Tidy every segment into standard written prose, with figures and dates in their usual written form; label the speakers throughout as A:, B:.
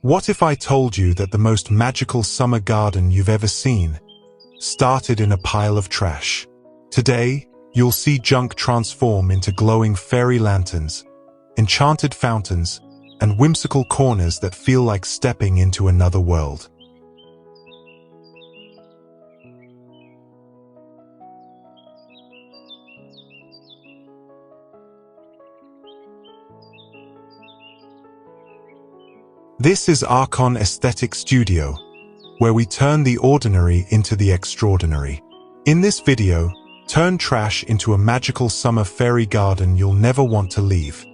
A: What if I told you that the most magical summer garden you've ever seen started in a pile of trash? Today, you'll see junk transform into glowing fairy lanterns, enchanted fountains, and whimsical corners that feel like stepping into another world. This is Archon Aesthetic Studio, where we turn the ordinary into the extraordinary. In this video, turn trash into a magical summer fairy garden you'll never want to leave.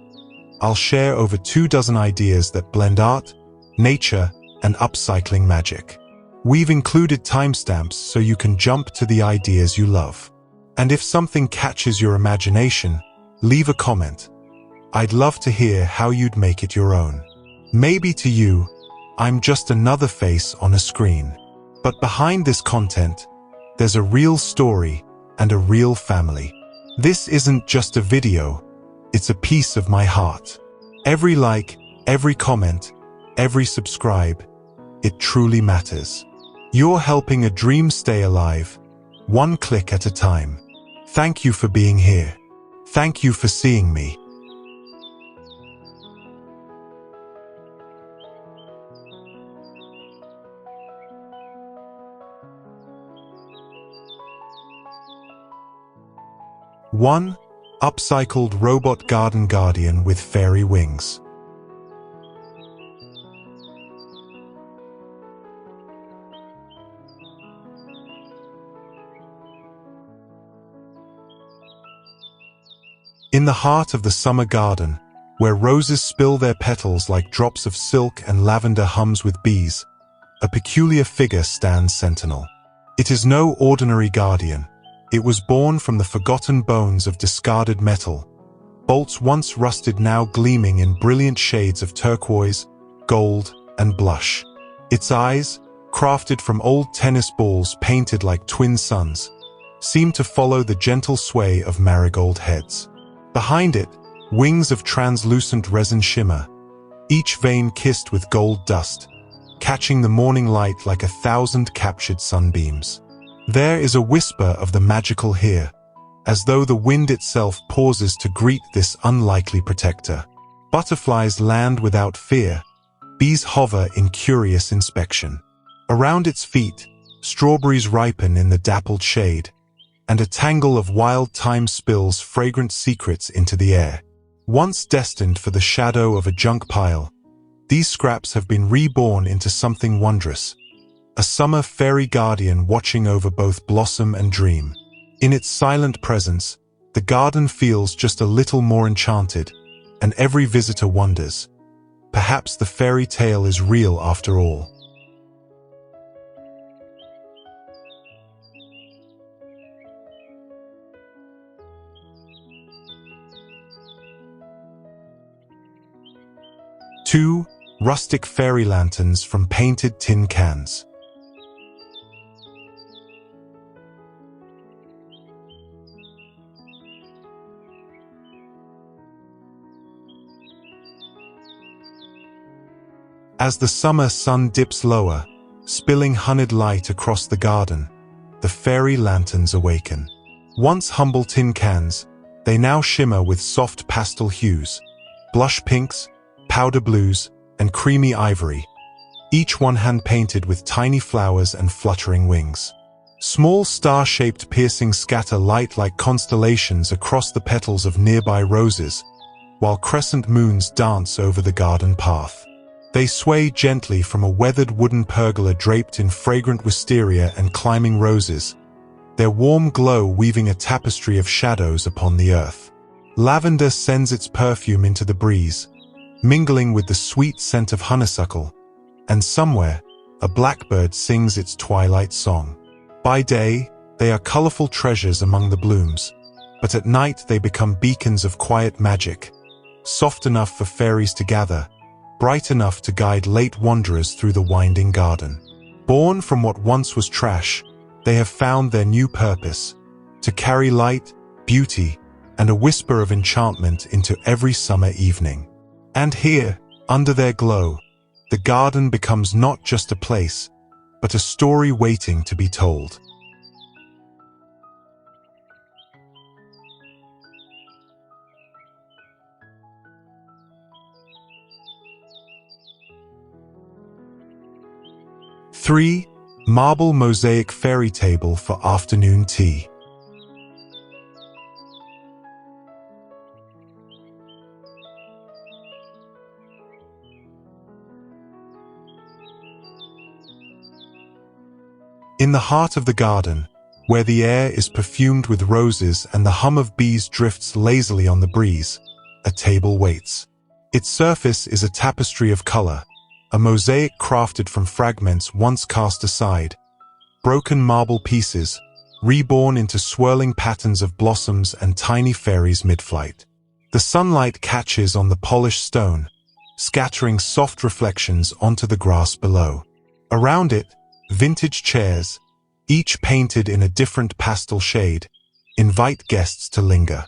A: I'll share over 24 ideas that blend art, nature, and upcycling magic. We've included timestamps so you can jump to the ideas you love. And if something catches your imagination, leave a comment. I'd love to hear how you'd make it your own. Maybe to you, I'm just another face on a screen. But behind this content, there's a real story and a real family. This isn't just a video, it's a piece of my heart. Every like, every comment, every subscribe, it truly matters. You're helping a dream stay alive, one click at a time. Thank you for being here. Thank you for seeing me. One, upcycled robot garden guardian with fairy wings. In the heart of the summer garden, where roses spill their petals like drops of silk and lavender hums with bees, a peculiar figure stands sentinel. It is no ordinary guardian. It was born from the forgotten bones of discarded metal, bolts once rusted now gleaming in brilliant shades of turquoise, gold, and blush. Its eyes, crafted from old tennis balls painted like twin suns, seem to follow the gentle sway of marigold heads. Behind it, wings of translucent resin shimmer, each vein kissed with gold dust, catching the morning light like 1,000 captured sunbeams. There is a whisper of the magical here, as though the wind itself pauses to greet this unlikely protector. Butterflies land without fear, bees hover in curious inspection. Around its feet, strawberries ripen in the dappled shade, and a tangle of wild thyme spills fragrant secrets into the air. Once destined for the shadow of a junk pile, these scraps have been reborn into something wondrous. A summer fairy guardian watching over both blossom and dream. In its silent presence, the garden feels just a little more enchanted, and every visitor wonders, perhaps the fairy tale is real after all. Two, rustic fairy lanterns from painted tin cans. As the summer sun dips lower, spilling honeyed light across the garden, the fairy lanterns awaken. Once humble tin cans, they now shimmer with soft pastel hues, blush pinks, powder blues, and creamy ivory, each one hand-painted with tiny flowers and fluttering wings. Small star-shaped piercings scatter light like constellations across the petals of nearby roses, while crescent moons dance over the garden path. They sway gently from a weathered wooden pergola draped in fragrant wisteria and climbing roses, their warm glow weaving a tapestry of shadows upon the earth. Lavender sends its perfume into the breeze, mingling with the sweet scent of honeysuckle, and somewhere, a blackbird sings its twilight song. By day, they are colorful treasures among the blooms, but at night they become beacons of quiet magic, soft enough for fairies to gather, bright enough to guide late wanderers through the winding garden. Born from what once was trash, they have found their new purpose, to carry light, beauty, and a whisper of enchantment into every summer evening. And here, under their glow, the garden becomes not just a place, but a story waiting to be told. Three, marble mosaic fairy table for afternoon tea. In the heart of the garden, where the air is perfumed with roses and the hum of bees drifts lazily on the breeze, a table waits. Its surface is a tapestry of color, a mosaic crafted from fragments once cast aside, broken marble pieces, reborn into swirling patterns of blossoms and tiny fairies mid-flight. The sunlight catches on the polished stone, scattering soft reflections onto the grass below. Around it, vintage chairs, each painted in a different pastel shade, invite guests to linger.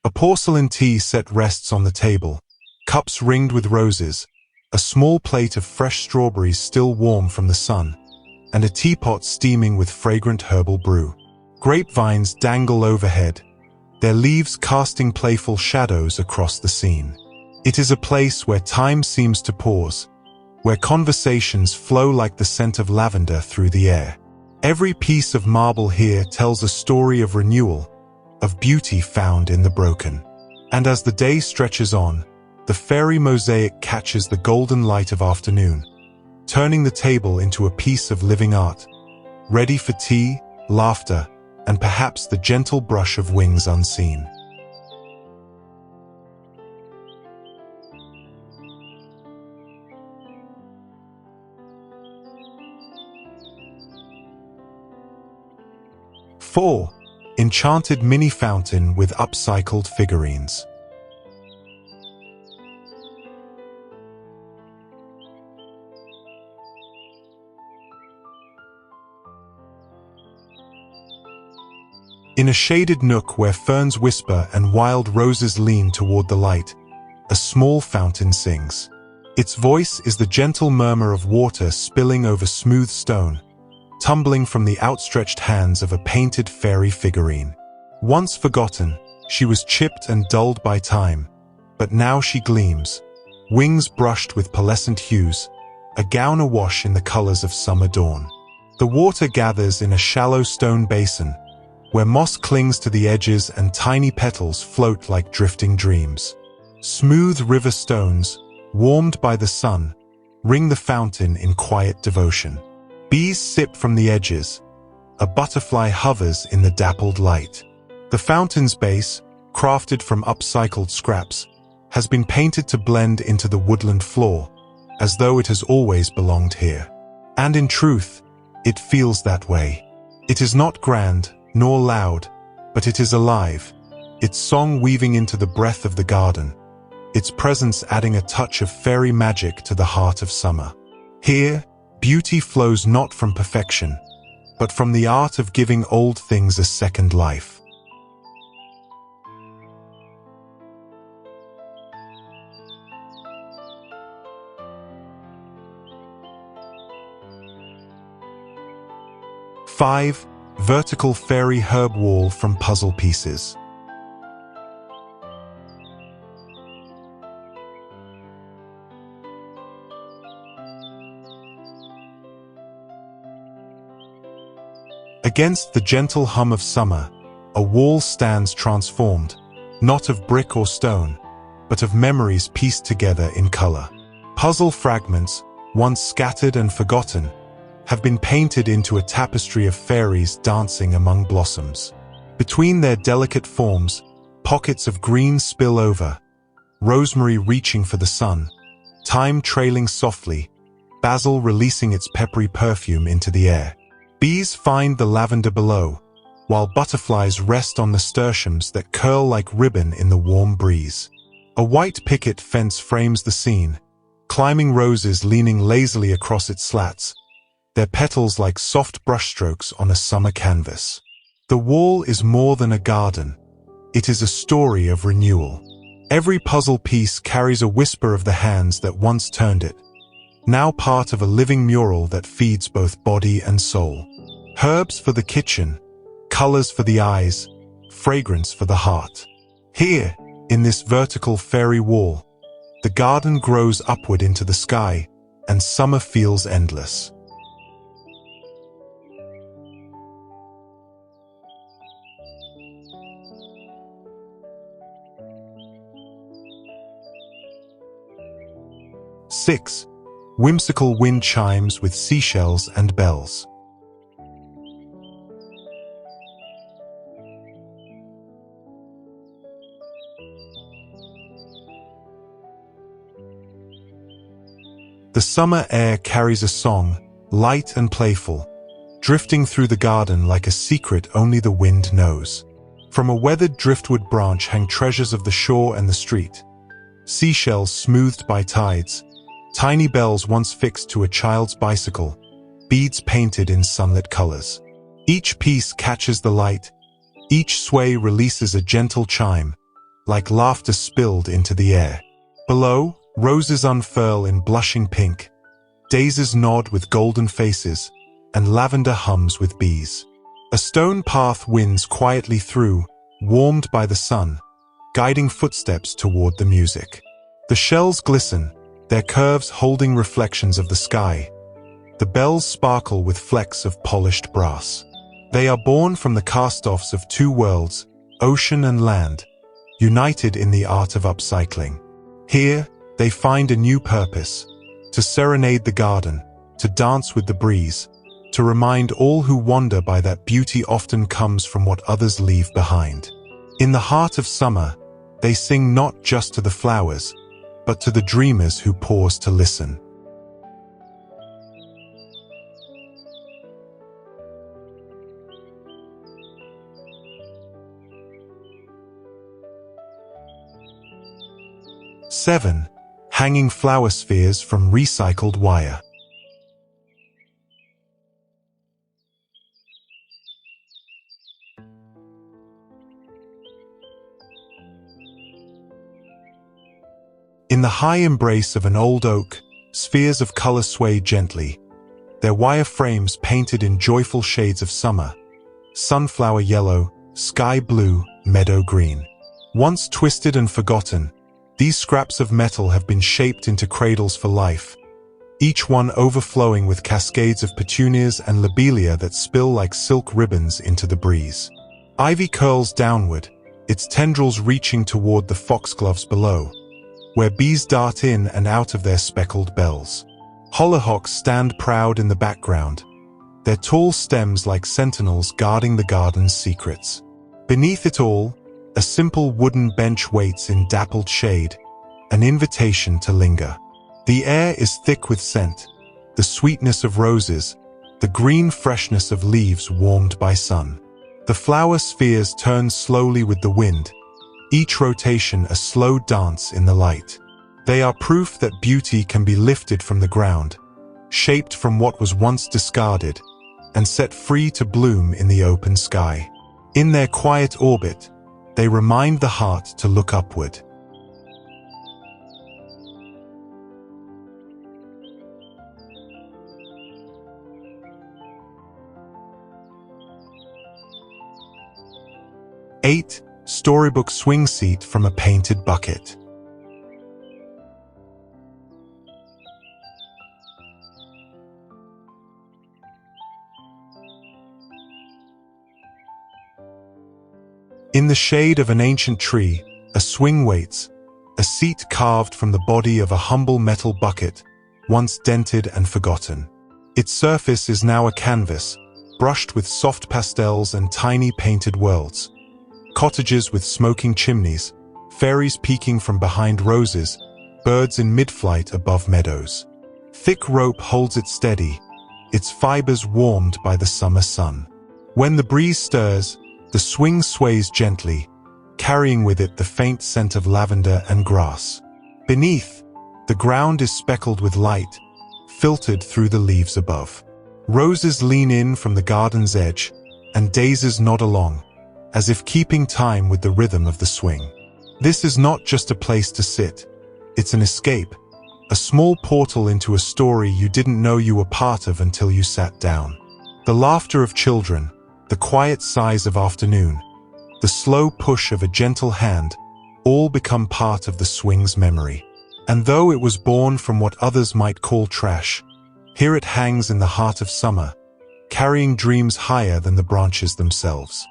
A: A porcelain tea set rests on the table, cups ringed with roses, a small plate of fresh strawberries still warm from the sun, and a teapot steaming with fragrant herbal brew. Grapevines dangle overhead, their leaves casting playful shadows across the scene. It is a place where time seems to pause, where conversations flow like the scent of lavender through the air. Every piece of marble here tells a story of renewal, of beauty found in the broken. And as the day stretches on, the fairy mosaic catches the golden light of afternoon, turning the table into a piece of living art, ready for tea, laughter, and perhaps the gentle brush of wings unseen. Four, enchanted mini fountain with upcycled figurines. In a shaded nook where ferns whisper and wild roses lean toward the light, a small fountain sings. Its voice is the gentle murmur of water spilling over smooth stone, tumbling from the outstretched hands of a painted fairy figurine. Once forgotten, she was chipped and dulled by time, but now she gleams, wings brushed with pearlescent hues, a gown awash in the colors of summer dawn. The water gathers in a shallow stone basin, where moss clings to the edges and tiny petals float like drifting dreams. Smooth river stones, warmed by the sun, ring the fountain in quiet devotion. Bees sip from the edges. A butterfly hovers in the dappled light. The fountain's base, crafted from upcycled scraps, has been painted to blend into the woodland floor, as though it has always belonged here. And in truth, it feels that way. It is not grand, nor loud, but it is alive, its song weaving into the breath of the garden, its presence adding a touch of fairy magic to the heart of summer. Here, beauty flows not from perfection, but from the art of giving old things a second life. Five, vertical fairy herb wall from puzzle pieces. Against the gentle hum of summer, a wall stands transformed, not of brick or stone, but of memories pieced together in color. Puzzle fragments, once scattered and forgotten, have been painted into a tapestry of fairies dancing among blossoms. Between their delicate forms, pockets of green spill over, rosemary reaching for the sun, thyme trailing softly, basil releasing its peppery perfume into the air. Bees find the lavender below, while butterflies rest on nasturtiums that curl like ribbon in the warm breeze. A white picket fence frames the scene, climbing roses leaning lazily across its slats, their petals like soft brushstrokes on a summer canvas. The wall is more than a garden. It is a story of renewal. Every puzzle piece carries a whisper of the hands that once turned it, now part of a living mural that feeds both body and soul. Herbs for the kitchen, colors for the eyes, fragrance for the heart. Here, in this vertical fairy wall, the garden grows upward into the sky, and summer feels endless. Six, whimsical wind chimes with seashells and bells. The summer air carries a song, light and playful, drifting through the garden like a secret only the wind knows. From a weathered driftwood branch hang treasures of the shore and the street. Seashells smoothed by tides, tiny bells once fixed to a child's bicycle, beads painted in sunlit colors. Each piece catches the light, each sway releases a gentle chime, like laughter spilled into the air. Below, roses unfurl in blushing pink, daisies nod with golden faces, and lavender hums with bees. A stone path winds quietly through, warmed by the sun, guiding footsteps toward the music. The shells glisten, their curves holding reflections of the sky. The bells sparkle with flecks of polished brass. They are born from the cast-offs of two worlds, ocean and land, united in the art of upcycling. Here, they find a new purpose, to serenade the garden, to dance with the breeze, to remind all who wander by that beauty often comes from what others leave behind. In the heart of summer, they sing not just to the flowers, but to the dreamers who pause to listen. Seven, hanging flower spheres from recycled wire. In the high embrace of an old oak, spheres of color sway gently, their wire frames painted in joyful shades of summer, sunflower yellow, sky blue, meadow green. Once twisted and forgotten, these scraps of metal have been shaped into cradles for life, each one overflowing with cascades of petunias and lobelia that spill like silk ribbons into the breeze. Ivy curls downward, its tendrils reaching toward the foxgloves below, where bees dart in and out of their speckled bells. Hollyhocks stand proud in the background, their tall stems like sentinels guarding the garden's secrets. Beneath it all, a simple wooden bench waits in dappled shade, an invitation to linger. The air is thick with scent, the sweetness of roses, the green freshness of leaves warmed by sun. The flower spheres turn slowly with the wind, each rotation a slow dance in the light. They are proof that beauty can be lifted from the ground, shaped from what was once discarded, and set free to bloom in the open sky. In their quiet orbit, they remind the heart to look upward. Eight, Storybook swing seat from a painted bucket. In the shade of an ancient tree, a swing waits, a seat carved from the body of a humble metal bucket, once dented and forgotten. Its surface is now a canvas, brushed with soft pastels and tiny painted worlds. Cottages with smoking chimneys, fairies peeking from behind roses, birds in mid-flight above meadows. Thick rope holds it steady, its fibers warmed by the summer sun. When the breeze stirs, the swing sways gently, carrying with it the faint scent of lavender and grass. Beneath, the ground is speckled with light, filtered through the leaves above. Roses lean in from the garden's edge, and daisies nod along, as if keeping time with the rhythm of the swing. This is not just a place to sit, it's an escape, a small portal into a story you didn't know you were part of until you sat down. The laughter of children, the quiet sighs of afternoon, the slow push of a gentle hand, all become part of the swing's memory. And though it was born from what others might call trash, here it hangs in the heart of summer, carrying dreams higher than the branches themselves.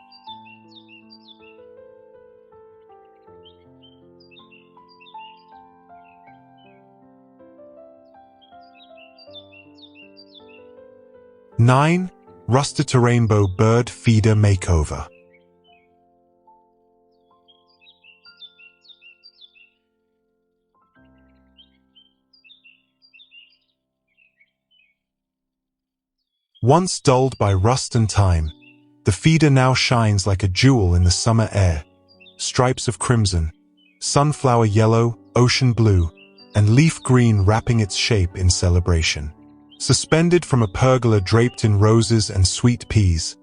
A: Nine, Rustic Rainbow Bird Feeder Makeover. Once dulled by rust and time, the feeder now shines like a jewel in the summer air. Stripes of crimson, sunflower yellow, ocean blue, and leaf green wrapping its shape in celebration. Suspended from a pergola draped in roses and sweet peas,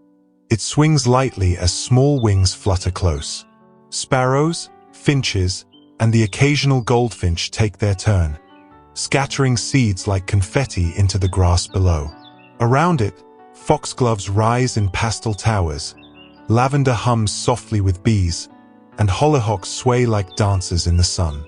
A: it swings lightly as small wings flutter close. Sparrows, finches, and the occasional goldfinch take their turn, scattering seeds like confetti into the grass below. Around it, foxgloves rise in pastel towers, lavender hums softly with bees, and hollyhocks sway like dancers in the sun.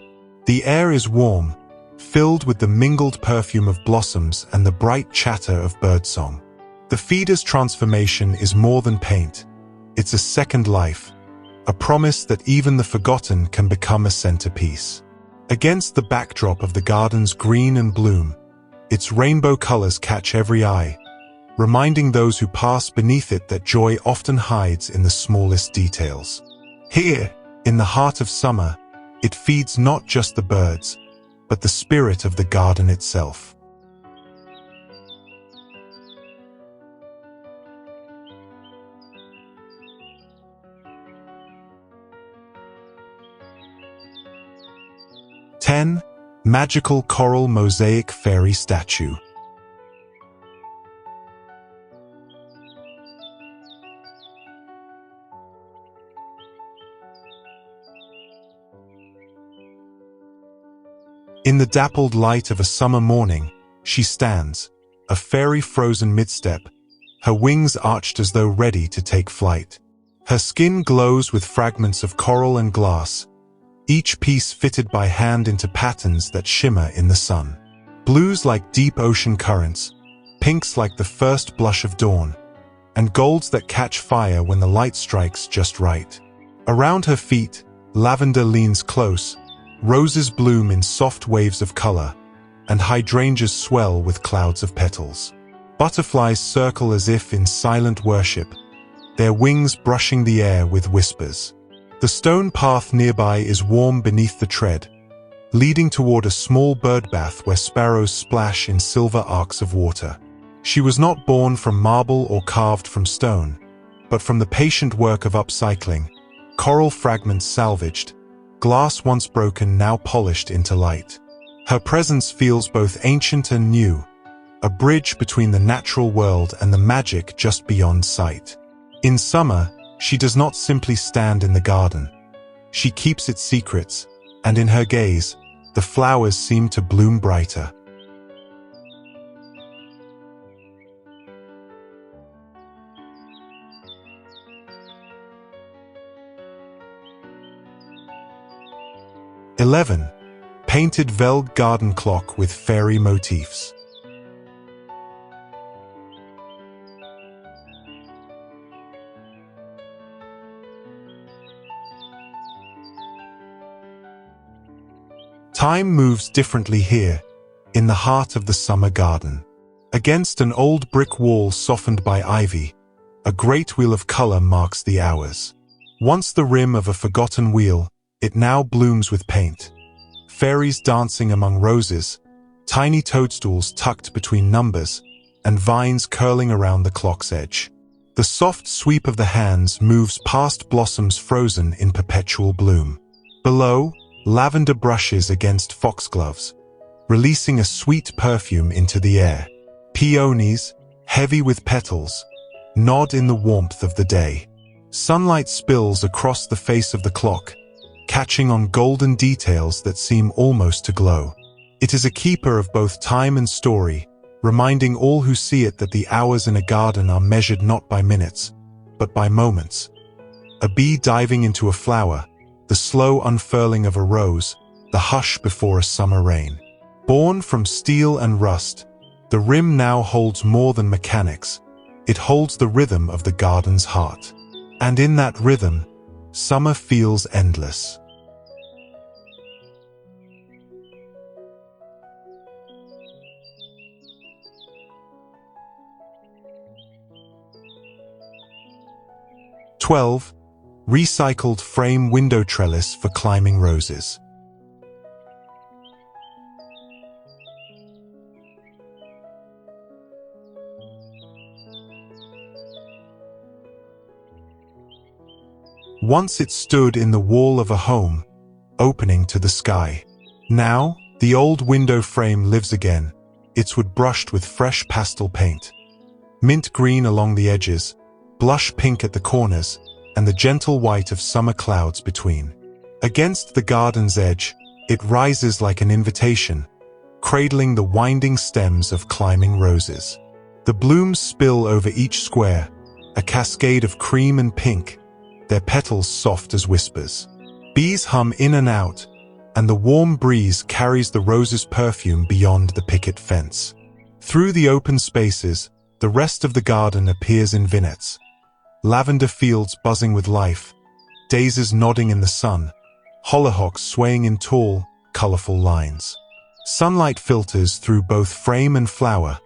A: The air is warm, filled with the mingled perfume of blossoms and the bright chatter of birdsong. The feeder's transformation is more than paint. It's a second life, a promise that even the forgotten can become a centerpiece. Against the backdrop of the garden's green and bloom, its rainbow colors catch every eye, reminding those who pass beneath it that joy often hides in the smallest details. Here, in the heart of summer, it feeds not just the birds, but the spirit of the garden itself. Ten, Magical Coral Mosaic Fairy Statue. In the dappled light of a summer morning, she stands, a fairy frozen mid-step, her wings arched as though ready to take flight. Her skin glows with fragments of coral and glass, each piece fitted by hand into patterns that shimmer in the sun. Blues like deep ocean currents, pinks like the first blush of dawn, and golds that catch fire when the light strikes just right. Around her feet, lavender leans close, roses bloom in soft waves of color, and hydrangeas swell with clouds of petals. Butterflies circle as if in silent worship, their wings brushing the air with whispers. The stone path nearby is warm beneath the tread, leading toward a small bird bath where sparrows splash in silver arcs of water. She was not born from marble or carved from stone, but from the patient work of upcycling, coral fragments salvaged, glass once broken now polished into light. Her presence feels both ancient and new, a bridge between the natural world and the magic just beyond sight. In summer, she does not simply stand in the garden. She keeps its secrets, and in her gaze, the flowers seem to bloom brighter. (11) Painted Velg Garden Clock with Fairy Motifs. Time moves differently here, in the heart of the summer garden. Against an old brick wall softened by ivy, a great wheel of color marks the hours. Once the rim of a forgotten wheel, it now blooms with paint. Fairies dancing among roses, tiny toadstools tucked between numbers, and vines curling around the clock's edge. The soft sweep of the hands moves past blossoms frozen in perpetual bloom. Below, lavender brushes against foxgloves, releasing a sweet perfume into the air. Peonies, heavy with petals, nod in the warmth of the day. Sunlight spills across the face of the clock, catching on golden details that seem almost to glow. It is a keeper of both time and story, reminding all who see it that the hours in a garden are measured not by minutes, but by moments. A bee diving into a flower, the slow unfurling of a rose, the hush before a summer rain. Born from steel and rust, the rim now holds more than mechanics. It holds the rhythm of the garden's heart. And in that rhythm, summer feels endless. (12) Recycled frame window trellis for climbing roses. Once it stood in the wall of a home, opening to the sky. Now, the old window frame lives again, its wood brushed with fresh pastel paint. Mint green along the edges, blush pink at the corners, and the gentle white of summer clouds between. Against the garden's edge, it rises like an invitation, cradling the winding stems of climbing roses. The blooms spill over each square, a cascade of cream and pink, their petals soft as whispers. Bees hum in and out, and the warm breeze carries the rose's perfume beyond the picket fence. Through the open spaces, the rest of the garden appears in vignettes. Lavender fields buzzing with life, daisies nodding in the sun, hollyhocks swaying in tall, colorful lines. Sunlight filters through both frame and flower,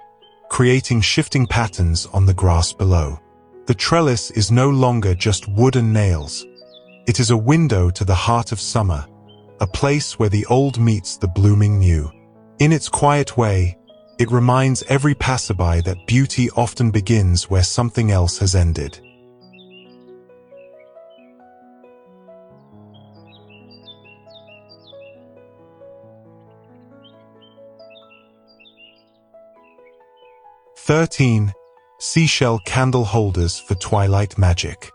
A: creating shifting patterns on the grass below. The trellis is no longer just wood and nails. It is a window to the heart of summer, a place where the old meets the blooming new. In its quiet way, it reminds every passerby that beauty often begins where something else has ended. (13) Seashell candle holders for twilight magic.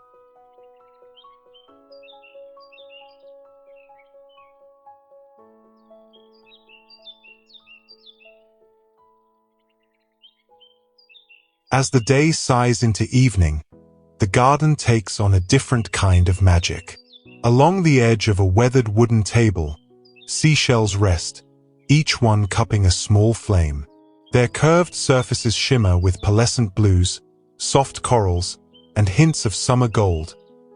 A: As the day sighs into evening, the garden takes on a different kind of magic. Along the edge of a weathered wooden table, seashells rest, each one cupping a small flame. Their curved surfaces shimmer with pearlescent blues, soft corals, and hints of summer gold,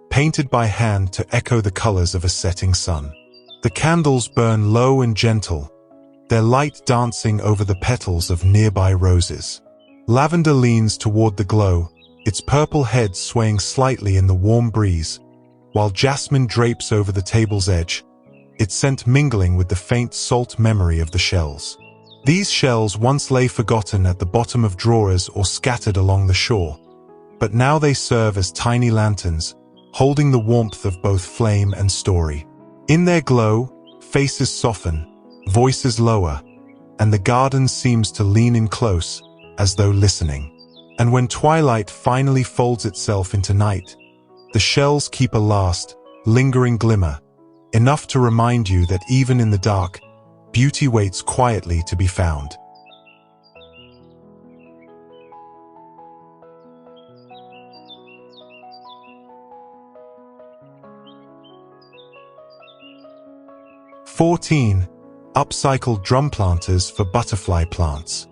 A: painted by hand to echo the colors of a setting sun. The candles burn low and gentle, their light dancing over the petals of nearby roses. Lavender leans toward the glow, its purple head swaying slightly in the warm breeze, while jasmine drapes over the table's edge, its scent mingling with the faint salt memory of the shells. These shells once lay forgotten at the bottom of drawers or scattered along the shore, but now they serve as tiny lanterns, holding the warmth of both flame and story. In their glow, faces soften, voices lower, and the garden seems to lean in close, as though listening. And when twilight finally folds itself into night, the shells keep a last, lingering glimmer, enough to remind you that even in the dark, beauty waits quietly to be found. (14) Upcycled drum planters for butterfly plants.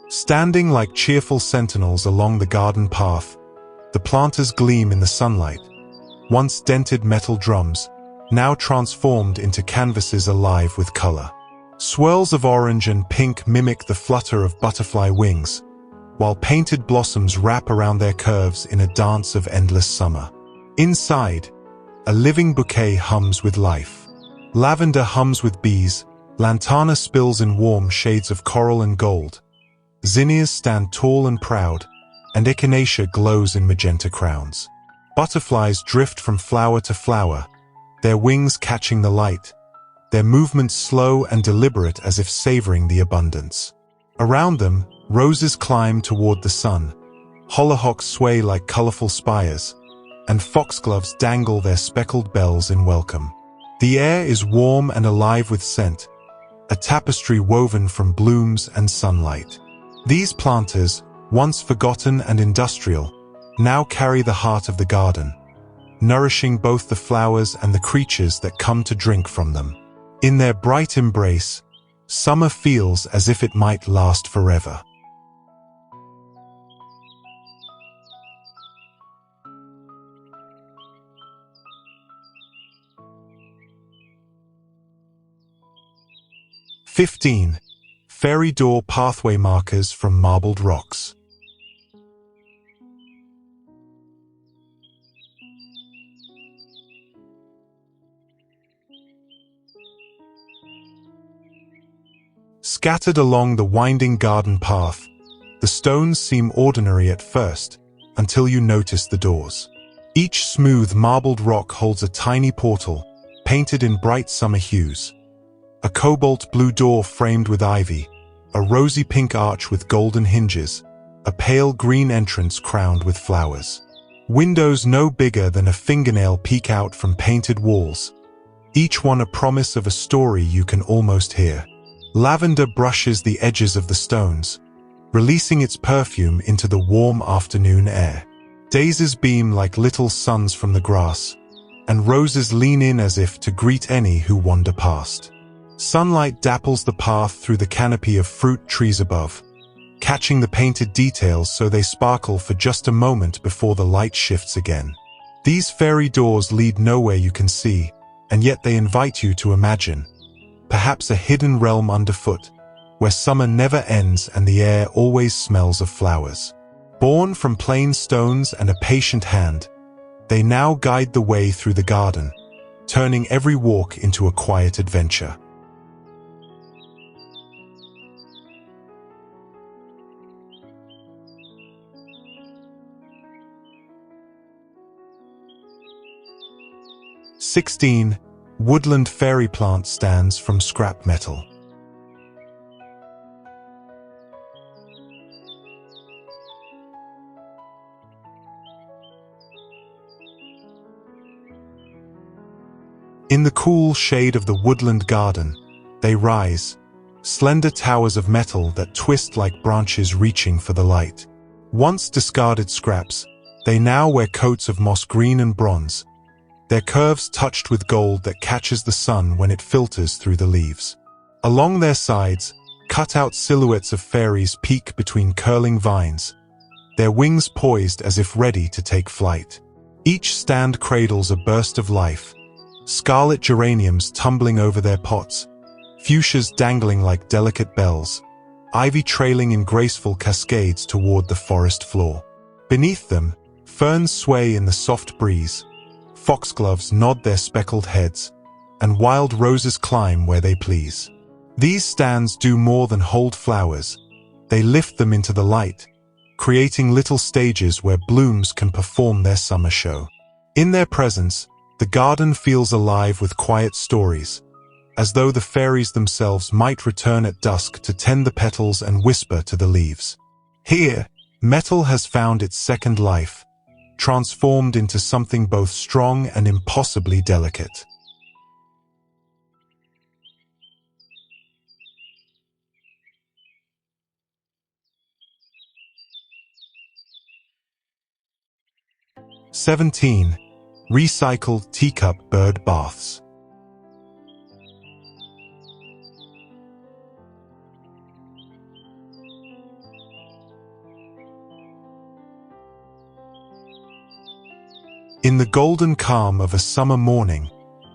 A: Standing like cheerful sentinels along the garden path, the planters gleam in the sunlight, once dented metal drums, now transformed into canvases alive with color. Swirls of orange and pink mimic the flutter of butterfly wings, while painted blossoms wrap around their curves in a dance of endless summer. Inside, a living bouquet hums with life. Lavender hums with bees, lantana spills in warm shades of coral and gold, zinnias stand tall and proud, and echinacea glows in magenta crowns. Butterflies drift from flower to flower, their wings catching the light, their movements slow and deliberate as if savoring the abundance. Around them, Roses climb toward the sun, hollyhocks sway like colorful spires, and foxgloves dangle their speckled bells in welcome. The air is warm and alive with scent, a tapestry woven from blooms and sunlight. These planters, once forgotten and industrial, now carry the heart of the garden, nourishing both the flowers and the creatures that come to drink from them. In their bright embrace, summer feels as if it might last forever. "15. Fairy door pathway markers from marbled rocks. Scattered along the winding garden path, the stones seem ordinary at first, until you notice the doors. Each smooth marbled rock holds a tiny portal, painted in bright summer hues. A cobalt blue door framed with ivy, a rosy pink arch with golden hinges, a pale green entrance crowned with flowers. Windows no bigger than a fingernail peek out from painted walls, each one a promise of a story you can almost hear. Lavender brushes the edges of the stones, releasing its perfume into the warm afternoon air. Daisies beam like little suns from the grass, and roses lean in as if to greet any who wander past. Sunlight dapples the path through the canopy of fruit trees above, catching the painted details so they sparkle for just a moment before the light shifts again. These fairy doors lead nowhere you can see, and yet they invite you to imagine. Perhaps a hidden realm underfoot, where summer never ends and the air always smells of flowers. Born from plain stones and a patient hand, they now guide the way through the garden, turning every walk into a quiet adventure. "16. Woodland fairy plant stands from scrap metal. In the cool shade of the woodland garden, they rise, slender towers of metal that twist like branches reaching for the light. Once discarded scraps, they now wear coats of moss green and bronze, their curves touched with gold that catches the sun when it filters through the leaves. Along their sides, cut-out silhouettes of fairies peek between curling vines, their wings poised as if ready to take flight. Each stand cradles a burst of life, scarlet geraniums tumbling over their pots, fuchsias dangling like delicate bells, ivy trailing in graceful cascades toward the forest floor. Beneath them, ferns sway in the soft breeze, foxgloves nod their speckled heads, and wild roses climb where they please. These stands do more than hold flowers. They lift them into the light, creating little stages where blooms can perform their summer show. In their presence, the garden feels alive with quiet stories, as though the fairies themselves might return at dusk to tend the petals and whisper to the leaves. Here, metal has found its second life, transformed into something both strong and impossibly delicate. "17. Recycled teacup bird baths. In the golden calm of a summer morning,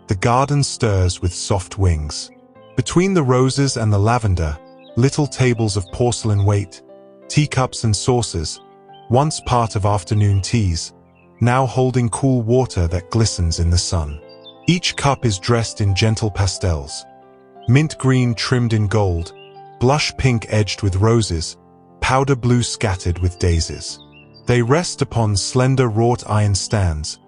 A: the garden stirs with soft wings. Between the roses and the lavender, little tables of porcelain wait, teacups and saucers, once part of afternoon teas, now holding cool water that glistens in the sun. Each cup is dressed in gentle pastels, mint green trimmed in gold, blush pink edged with roses, powder blue scattered with daisies. They rest upon slender wrought iron stands,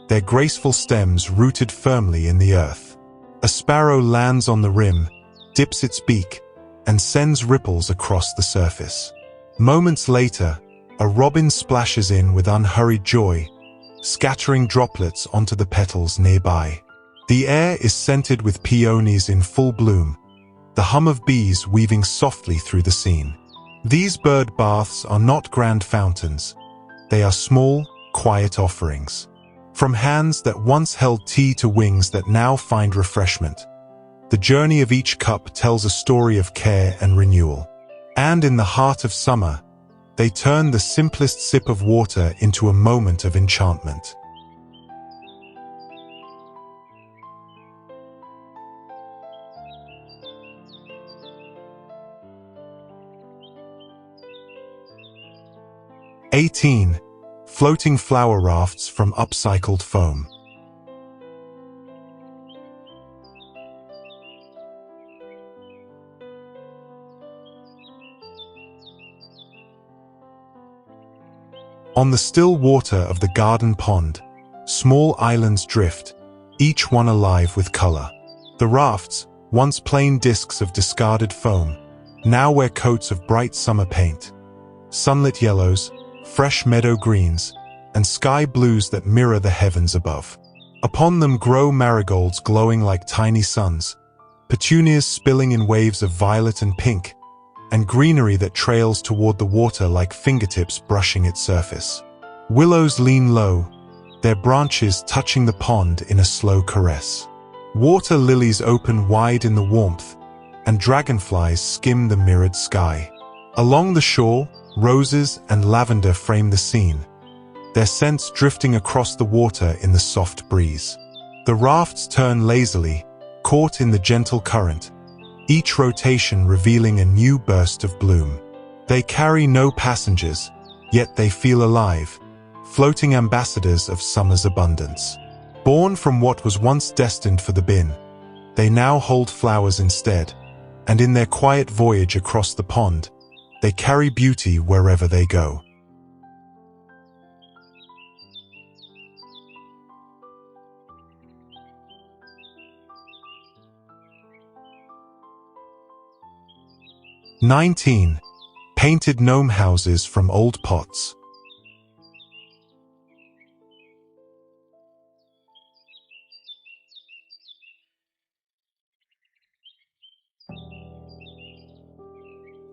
A: their graceful stems rooted firmly in the earth. A sparrow lands on the rim, dips its beak, and sends ripples across the surface. Moments later, a robin splashes in with unhurried joy, scattering droplets onto the petals nearby. The air is scented with peonies in full bloom, the hum of bees weaving softly through the scene. These bird baths are not grand fountains. They are small, quiet offerings. From hands that once held tea to wings that now find refreshment, the journey of each cup tells a story of care and renewal. And in the heart of summer, they turn the simplest sip of water into a moment of enchantment. (18) Floating flower rafts from upcycled foam. On the still water of the garden pond, small islands drift, each one alive with color. The rafts, once plain discs of discarded foam, now wear coats of bright summer paint. Sunlit yellows, fresh meadow greens, and sky blues that mirror the heavens above. Upon them grow marigolds glowing like tiny suns, petunias spilling in waves of violet and pink, and greenery that trails toward the water like fingertips brushing its surface. Willows lean low, their branches touching the pond in a slow caress. Water lilies open wide in the warmth, and dragonflies skim the mirrored sky. Along the shore, roses and lavender frame the scene, their scents drifting across the water in the soft breeze. The rafts turn lazily, caught in the gentle current, each rotation revealing a new burst of bloom. They carry no passengers, yet they feel alive, floating ambassadors of summer's abundance. Born from what was once destined for the bin, they now hold flowers instead, and in their quiet voyage across the pond, they carry beauty wherever they go. (19) Painted gnome houses from old pots.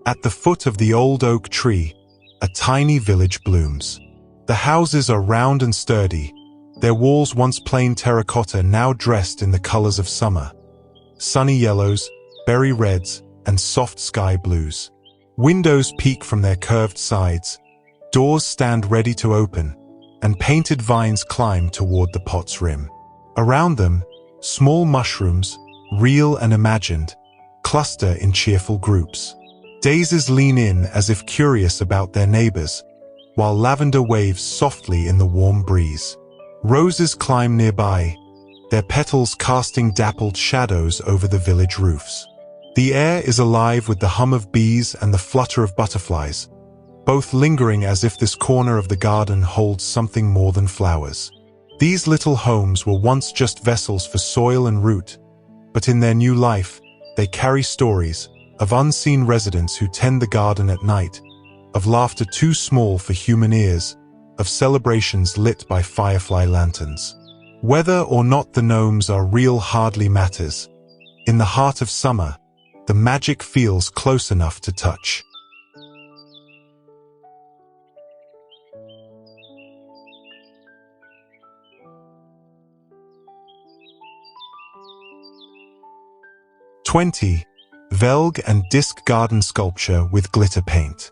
A: At the foot of the old oak tree, a tiny village blooms. The houses are round and sturdy, their walls once plain terracotta now dressed in the colors of summer. Sunny yellows, berry reds, and soft sky blues. Windows peek from their curved sides, doors stand ready to open, and painted vines climb toward the pot's rim. Around them, small mushrooms, real and imagined, cluster in cheerful groups. Daisies lean in as if curious about their neighbors, while lavender waves softly in the warm breeze. Roses climb nearby, their petals casting dappled shadows over the village roofs. The air is alive with the hum of bees and the flutter of butterflies, both lingering as if this corner of the garden holds something more than flowers. These little homes were once just vessels for soil and root, but in their new life, they carry stories of unseen residents who tend the garden at night, of laughter too small for human ears, of celebrations lit by firefly lanterns. Whether or not the gnomes are real hardly matters. In the heart of summer, the magic feels close enough to touch. (20) Velg and disc garden sculpture with glitter paint.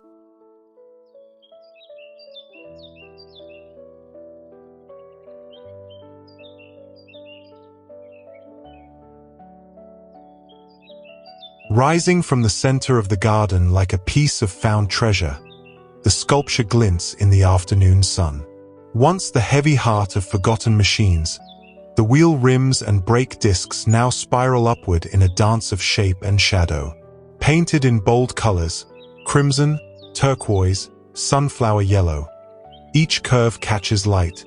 A: Rising from the center of the garden like a piece of found treasure, the sculpture glints in the afternoon sun. Once the heavy heart of forgotten machines, the wheel rims and brake discs now spiral upward in a dance of shape and shadow. Painted in bold colors, crimson, turquoise, sunflower yellow, each curve catches light,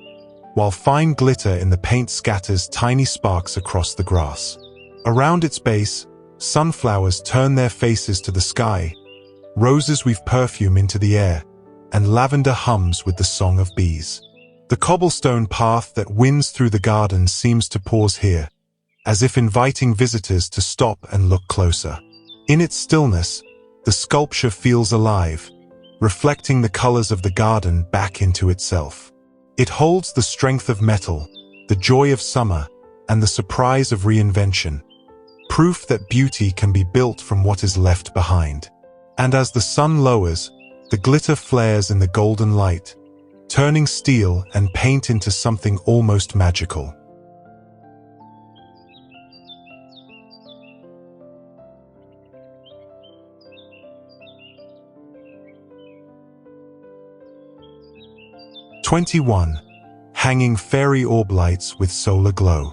A: while fine glitter in the paint scatters tiny sparks across the grass. Around its base, sunflowers turn their faces to the sky, Roses weave perfume into the air, and lavender hums with the song of bees. The cobblestone path that winds through the garden seems to pause here, as if inviting visitors to stop and look closer. In its stillness, the sculpture feels alive, reflecting the colors of the garden back into itself. It holds the strength of metal, the joy of summer, and the surprise of reinvention, proof that beauty can be built from what is left behind. And as the sun lowers, the glitter flares in the golden light, turning steel and paint into something almost magical. "21. Hanging fairy orb lights with solar glow."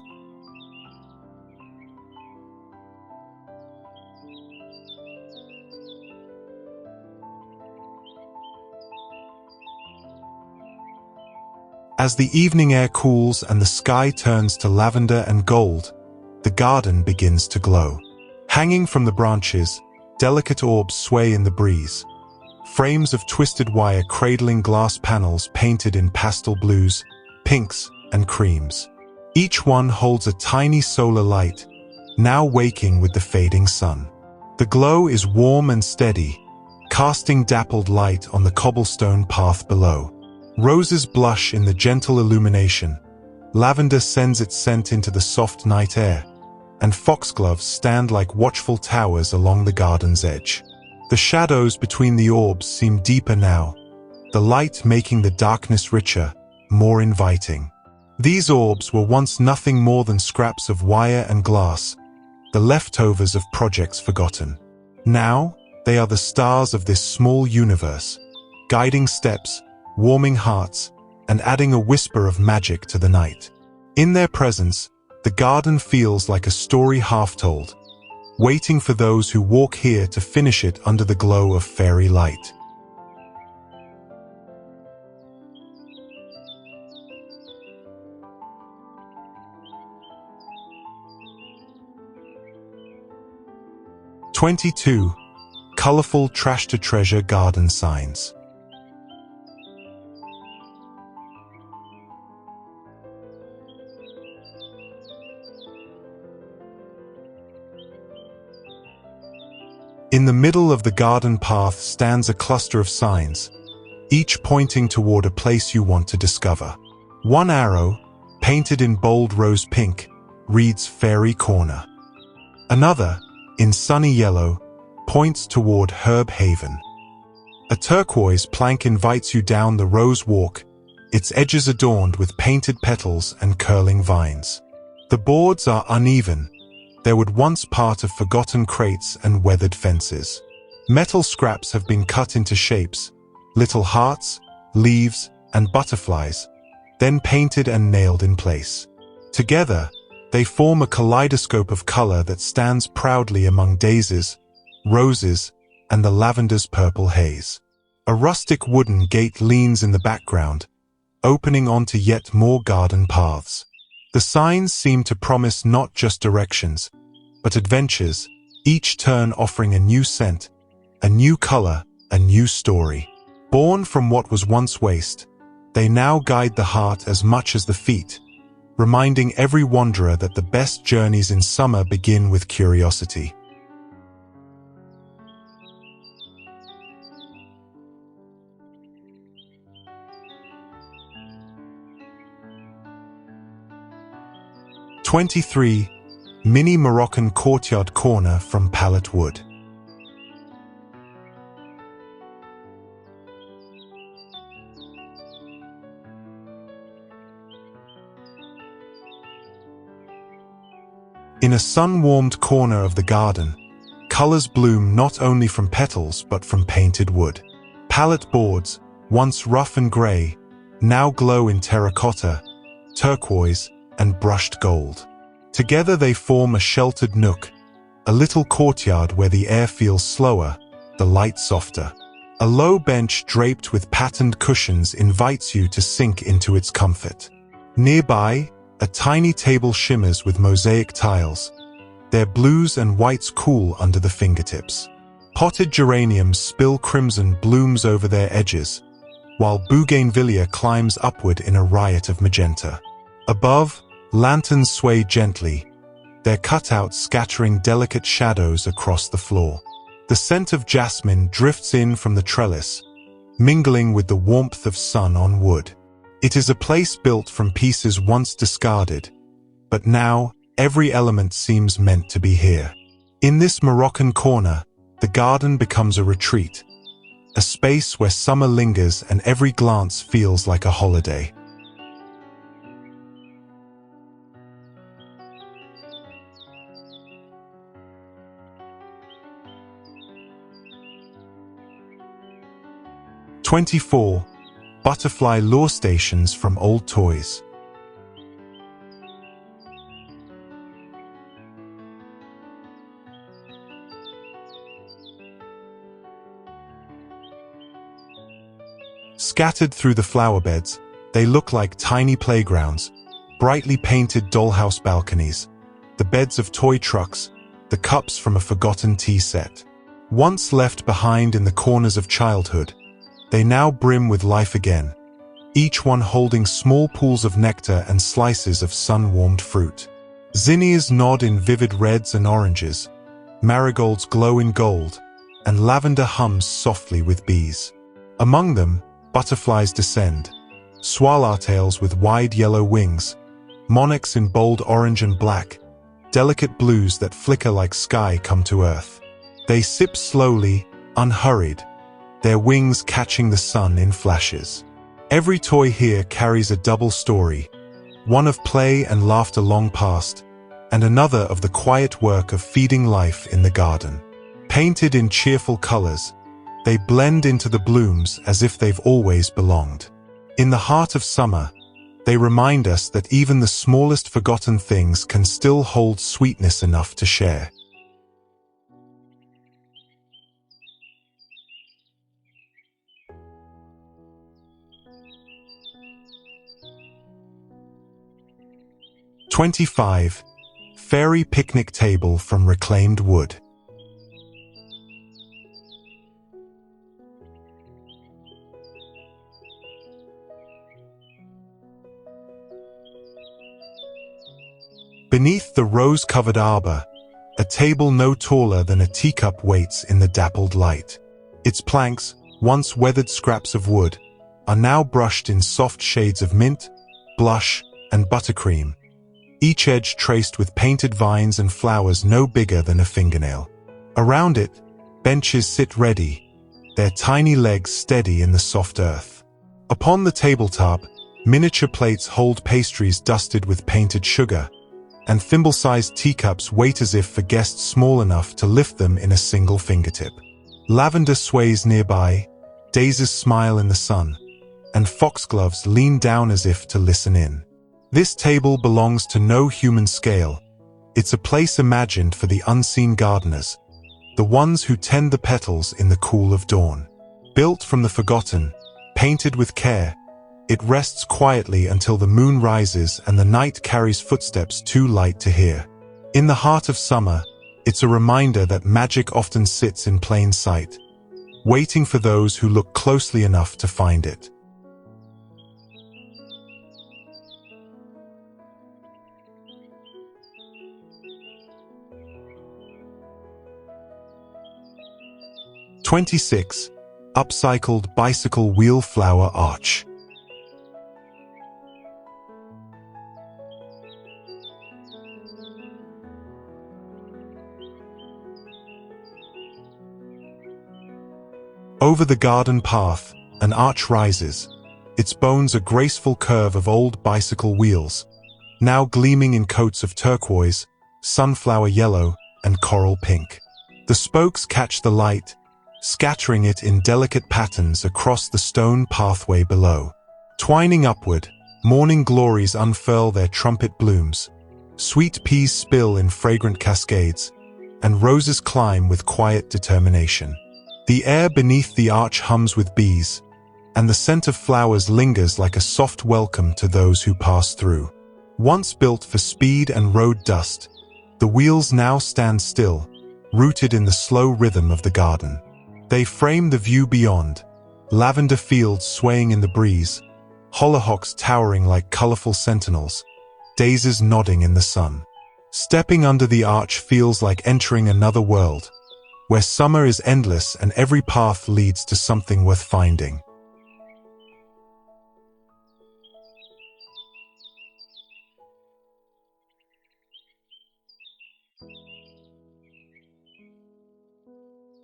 A: As the evening air cools and the sky turns to lavender and gold, the garden begins to glow. Hanging from the branches, delicate orbs sway in the breeze. Frames of twisted wire cradling glass panels painted in pastel blues, pinks, and creams. Each one holds a tiny solar light, now waking with the fading sun. The glow is warm and steady, casting dappled light on the cobblestone path below. Roses blush in the gentle illumination, lavender sends its scent into the soft night air, and foxgloves stand like watchful towers along the garden's edge. The shadows between the orbs seem deeper now, the light making the darkness richer, more inviting. These orbs were once nothing more than scraps of wire and glass, the leftovers of projects forgotten. Now, they are the stars of this small universe, guiding steps, warming hearts, and adding a whisper of magic to the night. In their presence, the garden feels like a story half told, waiting for those who walk here to finish it under the glow of fairy light. "22. Colorful trash-to-treasure garden signs." In the middle of the garden path stands a cluster of signs, each pointing toward a place you want to discover. One arrow, painted in bold rose pink, reads Fairy Corner. Another, in sunny yellow, points toward Herb Haven. A turquoise plank invites you down the rose walk, its edges adorned with painted petals and curling vines. The boards are uneven. They were once part of forgotten crates and weathered fences. Metal scraps have been cut into shapes, little hearts, leaves, and butterflies, then painted and nailed in place. Together, they form a kaleidoscope of color that stands proudly among daisies, roses, and the lavender's purple haze. A rustic wooden gate leans in the background, opening onto yet more garden paths. The signs seem to promise not just directions, but adventures, each turn offering a new scent, a new color, a new story. Born from what was once waste, they now guide the heart as much as the feet, reminding every wanderer that the best journeys in summer begin with curiosity. "23. Mini Moroccan courtyard corner from pallet wood." In a sun-warmed corner of the garden, colors bloom not only from petals but from painted wood. Pallet boards, once rough and gray, now glow in terracotta, turquoise, and brushed gold. Together they form a sheltered nook, a little courtyard where the air feels slower, the light softer. A low bench draped with patterned cushions invites you to sink into its comfort. Nearby, a tiny table shimmers with mosaic tiles, their blues and whites cool under the fingertips. Potted geraniums spill crimson blooms over their edges, while bougainvillea climbs upward in a riot of magenta. Above, lanterns sway gently, their cutouts scattering delicate shadows across the floor. The scent of jasmine drifts in from the trellis, mingling with the warmth of sun on wood. It is a place built from pieces once discarded, but now every element seems meant to be here. In this Moroccan corner, the garden becomes a retreat, a space where summer lingers and every glance feels like a holiday. "24. Butterfly lure stations from old toys." Scattered through the flower beds, they look like tiny playgrounds, brightly painted dollhouse balconies, the beds of toy trucks, the cups from a forgotten tea set. Once left behind in the corners of childhood, they now brim with life again, each one holding small pools of nectar and slices of sun-warmed fruit. Zinnias nod in vivid reds and oranges, marigolds glow in gold, and lavender hums softly with bees. Among them, butterflies descend, swallowtails with wide yellow wings, monarchs in bold orange and black, delicate blues that flicker like sky come to earth. They sip slowly, unhurried, their wings catching the sun in flashes. Every toy here carries a double story, one of play and laughter long past, and another of the quiet work of feeding life in the garden. Painted in cheerful colors, they blend into the blooms as if they've always belonged. In the heart of summer, they remind us that even the smallest forgotten things can still hold sweetness enough to share. "25. Fairy picnic table from reclaimed wood." Beneath the rose-covered arbor, a table no taller than a teacup waits in the dappled light. Its planks, once weathered scraps of wood, are now brushed in soft shades of mint, blush, and buttercream, each edge traced with painted vines and flowers no bigger than a fingernail. Around it, benches sit ready, their tiny legs steady in the soft earth. Upon the tabletop, miniature plates hold pastries dusted with painted sugar, and thimble-sized teacups wait as if for guests small enough to lift them in a single fingertip. Lavender sways nearby, daisies smile in the sun, and foxgloves lean down as if to listen in. This table belongs to no human scale. It's a place imagined for the unseen gardeners, the ones who tend the petals in the cool of dawn. Built from the forgotten, painted with care, it rests quietly until the moon rises and the night carries footsteps too light to hear. In the heart of summer, it's a reminder that magic often sits in plain sight, waiting for those who look closely enough to find it. "26. Upcycled bicycle wheelflower arch." Over the garden path, an arch rises, its bones a graceful curve of old bicycle wheels, now gleaming in coats of turquoise, sunflower yellow, and coral pink. The spokes catch the light, scattering it in delicate patterns across the stone pathway below. Twining upward, morning glories unfurl their trumpet blooms, sweet peas spill in fragrant cascades, and roses climb with quiet determination. The air beneath the arch hums with bees, and the scent of flowers lingers like a soft welcome to those who pass through. Once built for speed and road dust, the wheels now stand still, rooted in the slow rhythm of the garden. They frame the view beyond, lavender fields swaying in the breeze, hollyhocks towering like colorful sentinels, daisies nodding in the sun. Stepping under the arch feels like entering another world, where summer is endless and every path leads to something worth finding.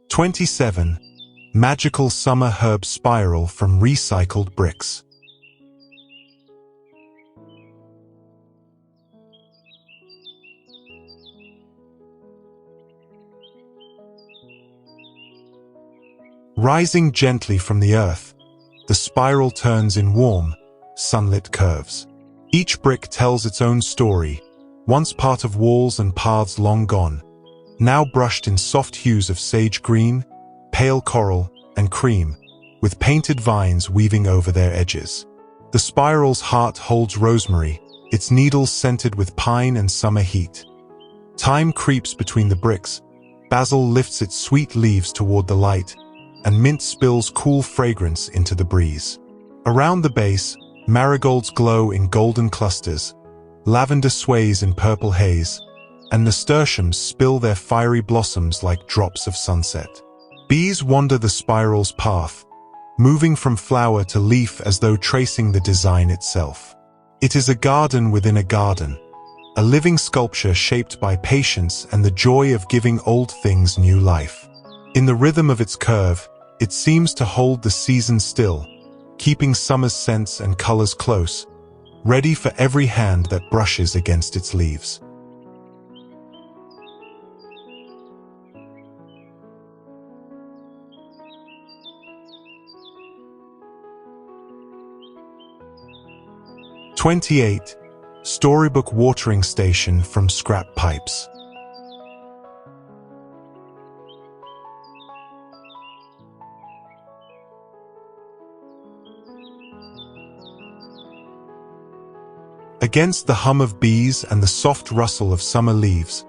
A: '27. Magical Summer Herb Spiral from Recycled Bricks. Rising gently from the earth, the spiral turns in warm, sunlit curves. Each brick tells its own story, once part of walls and paths long gone, now brushed in soft hues of sage green, pale coral, and cream, with painted vines weaving over their edges. The spiral's heart holds rosemary, its needles scented with pine and summer heat. Thyme creeps between the bricks, basil lifts its sweet leaves toward the light, and mint spills cool fragrance into the breeze. Around the base, marigolds glow in golden clusters, lavender sways in purple haze, and nasturtiums spill their fiery blossoms like drops of sunset. Bees wander the spiral's path, moving from flower to leaf as though tracing the design itself. It is a garden within a garden, a living sculpture shaped by patience and the joy of giving old things new life. In the rhythm of its curve, it seems to hold the season still, keeping summer's scents and colors close, ready for every hand that brushes against its leaves. '28. Storybook Watering Station from Scrap Pipes. Against the hum of bees and the soft rustle of summer leaves,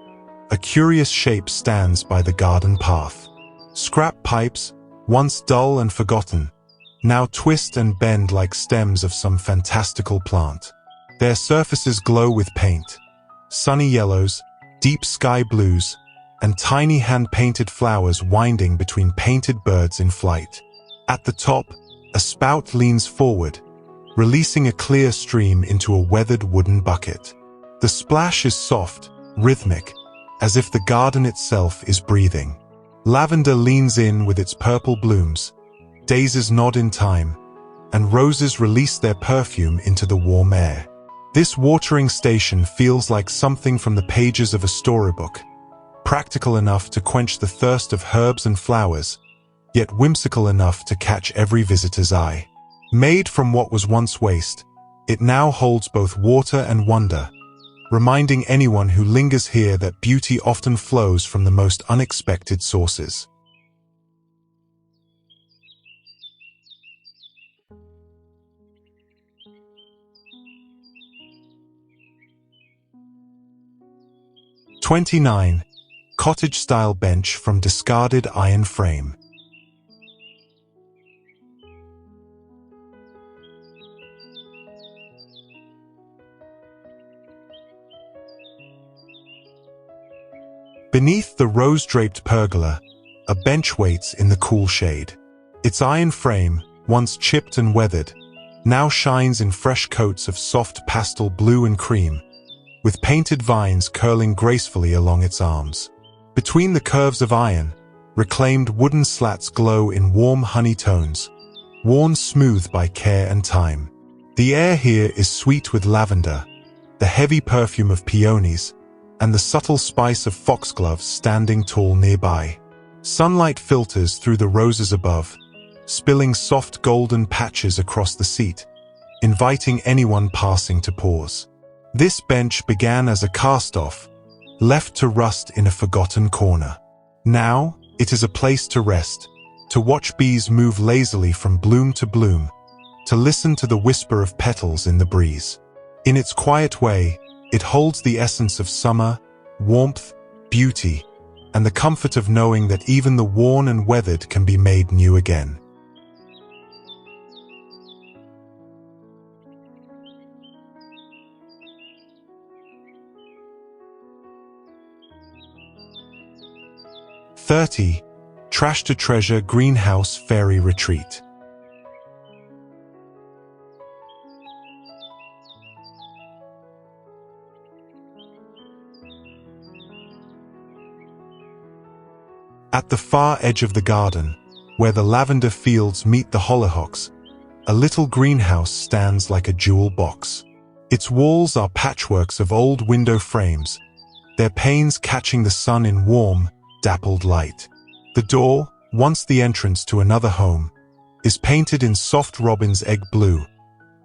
A: a curious shape stands by the garden path. Scrap pipes, once dull and forgotten, now twist and bend like stems of some fantastical plant. Their surfaces glow with paint, sunny yellows, deep sky blues, and tiny hand-painted flowers winding between painted birds in flight. At the top, a spout leans forward, releasing a clear stream into a weathered wooden bucket. The splash is soft, rhythmic, as if the garden itself is breathing. Lavender leans in with its purple blooms, daisies nod in time, and roses release their perfume into the warm air. This watering station feels like something from the pages of a storybook, practical enough to quench the thirst of herbs and flowers, yet whimsical enough to catch every visitor's eye. Made from what was once waste, it now holds both water and wonder, reminding anyone who lingers here that beauty often flows from the most unexpected sources. '29. Cottage-style bench from discarded iron frame. Beneath the rose-draped pergola, a bench waits in the cool shade. Its iron frame, once chipped and weathered, now shines in fresh coats of soft pastel blue and cream, with painted vines curling gracefully along its arms. Between the curves of iron, reclaimed wooden slats glow in warm honey tones, worn smooth by care and time. The air here is sweet with lavender, the heavy perfume of peonies, and the subtle spice of foxgloves standing tall nearby. Sunlight filters through the roses above, spilling soft golden patches across the seat, inviting anyone passing to pause. This bench began as a cast-off, left to rust in a forgotten corner. Now, it is a place to rest, to watch bees move lazily from bloom to bloom, to listen to the whisper of petals in the breeze. In its quiet way, it holds the essence of summer, warmth, beauty, and the comfort of knowing that even the worn and weathered can be made new again. "30. Trash to Treasure Greenhouse Fairy Retreat." At the far edge of the garden, where the lavender fields meet the hollyhocks, a little greenhouse stands like a jewel box. Its walls are patchworks of old window frames, their panes catching the sun in warm, dappled light. The door, once the entrance to another home, is painted in soft robin's egg blue,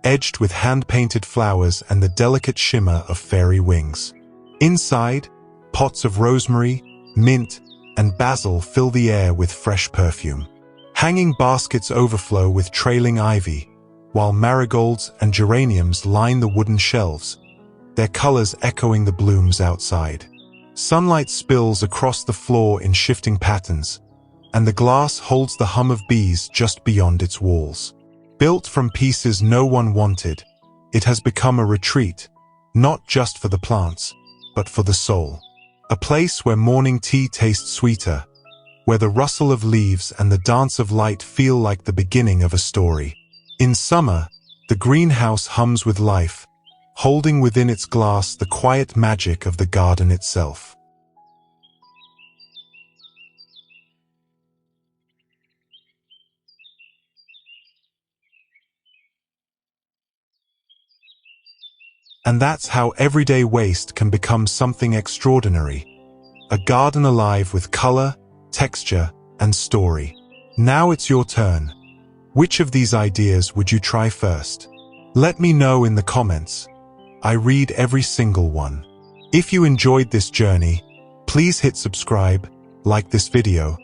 A: edged with hand-painted flowers and the delicate shimmer of fairy wings. Inside, pots of rosemary, mint, and basil fill the air with fresh perfume. Hanging baskets overflow with trailing ivy, while marigolds and geraniums line the wooden shelves, their colors echoing the blooms outside. Sunlight spills across the floor in shifting patterns, and the glass holds the hum of bees just beyond its walls. Built from pieces no one wanted, it has become a retreat, not just for the plants, but for the soul. A place where morning tea tastes sweeter, where the rustle of leaves and the dance of light feel like the beginning of a story. In summer, the greenhouse hums with life, holding within its glass the quiet magic of the garden itself. And that's how everyday waste can become something extraordinary. A garden alive with color, texture, and story. Now it's your turn. Which of these ideas would you try first? Let me know in the comments. I read every single one. If you enjoyed this journey, please hit subscribe, like this video,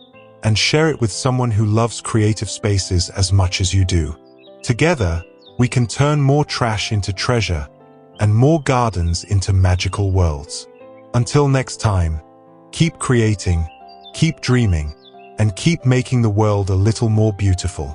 A: and share it with someone who loves creative spaces as much as you do. Together, we can turn more trash into treasure and more gardens into magical worlds. Until next time, keep creating, keep dreaming, and keep making the world a little more beautiful.